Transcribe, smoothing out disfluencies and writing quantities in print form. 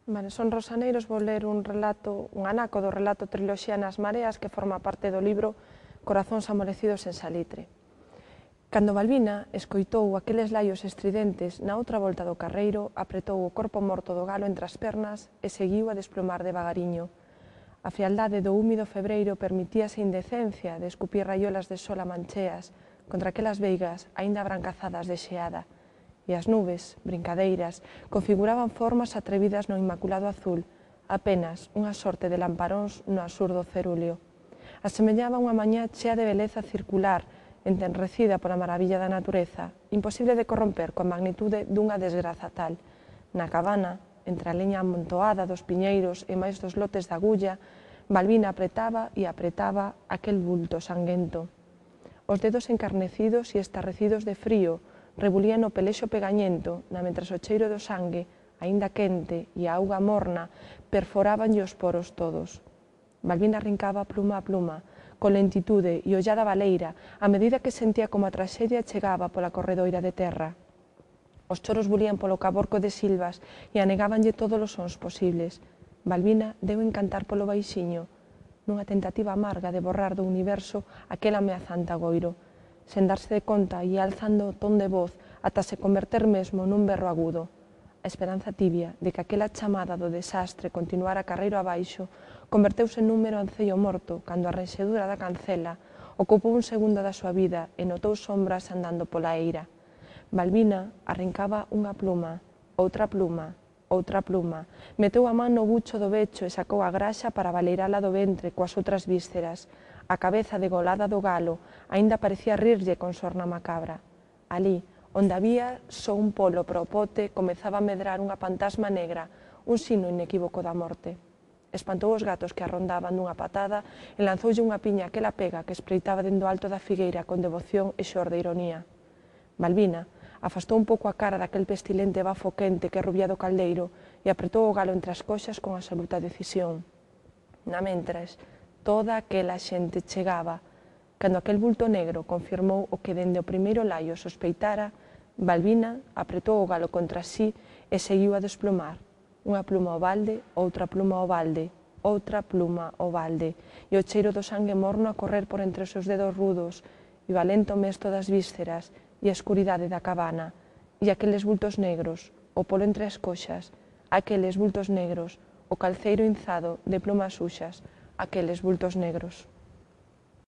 Son Rosaneiros, vou ler un anaco do relato Triloxía nas mareas que forma parte do libro Corazóns amolecidos en salitre. Cando Balbina escoitou aqueles laios estridentes na outra volta do carreiro, apretou o corpo morto do galo entre as pernas e seguiu a desplomar devagariño. A frialdade do húmido febreiro permitíase a indecencia de escupir raiolas de sol a mancheas contra aquelas veigas aínda abrancazadas de xeada, e as nubes, brincadeiras, configuraban formas atrevidas no inmaculado azul, apenas unha sorte de lamparóns no azul do cerúleo. Asemellaba unha mañá chea de beleza circular, entenrecida pola maravilla da natureza, imposible de corromper coa magnitude dunha desgraza tal. Na cabana, entre a leña amontoada dos piñeiros e máis dos lotes de agulla, Balbina apretaba e apretaba aquel bulto sanguento. Os dedos encarnecidos e estarrecidos de frío rebulían o pelexo pegañento, mentras o cheiro do sangue, aínda quente, e a auga morna perforabanlle os poros todos. Balbina rincaba pluma a pluma, con lentitude e ollada baleira, a medida que sentía como a traxedia chegaba pola corredoira de terra. Os choros bulían polo caborco de silvas e anegábanlle todos os sons posibles. Balbina deu en cantar polo baixiño, nunha tentativa amarga de borrar do universo aquel ameazante agoiro, sen darse de conta e alzando o ton de voz ata se converter mesmo nun berro agudo. A esperanza tibia de que aquela chamada do desastre continuara carreiro abaixo converteuse nun mero ancello morto cando a renxedura da cancela ocupou un segundo da súa vida e notou sombras andando pola eira. Balbina arrincaba unha pluma, outra pluma, outra pluma, meteu a man no bucho do becho e sacou a graxa para baleirala do ventre coas outras vísceras. A cabeza degolada do galo aínda parecía rirlle con sorna macabra. Alí, onde había só un polo para o pote, comezaba a medrar unha fantasma negra, un sino inequívoco da morte. Espantou os gatos que arrondaban dunha patada e lanzoulle unha piña aquela pega que espreitaba dende o alto da figueira con devoción e xor de ironía. Balbina afastou un pouco a cara daquel pestilente bafo quente que rubía do caldeiro e apretou o galo entre as coxas con absoluta decisión. Namentres, toda aquela xente chegaba. Cando aquel bulto negro confirmou o que dende o primeiro laio sospeitara, Balbina apretou o galo contra sí e seguiu a desplomar. Unha pluma ao balde, outra pluma ao balde, outra pluma ao balde, e o cheiro do sangue morno a correr por entre os seus dedos rudos, e o valento mesto das vísceras, e a escuridade da cabana, e aqueles bultos negros, o polo entre as coxas, aqueles bultos negros, o calceiro inzado de plumas suxas, aqueles bultos negros.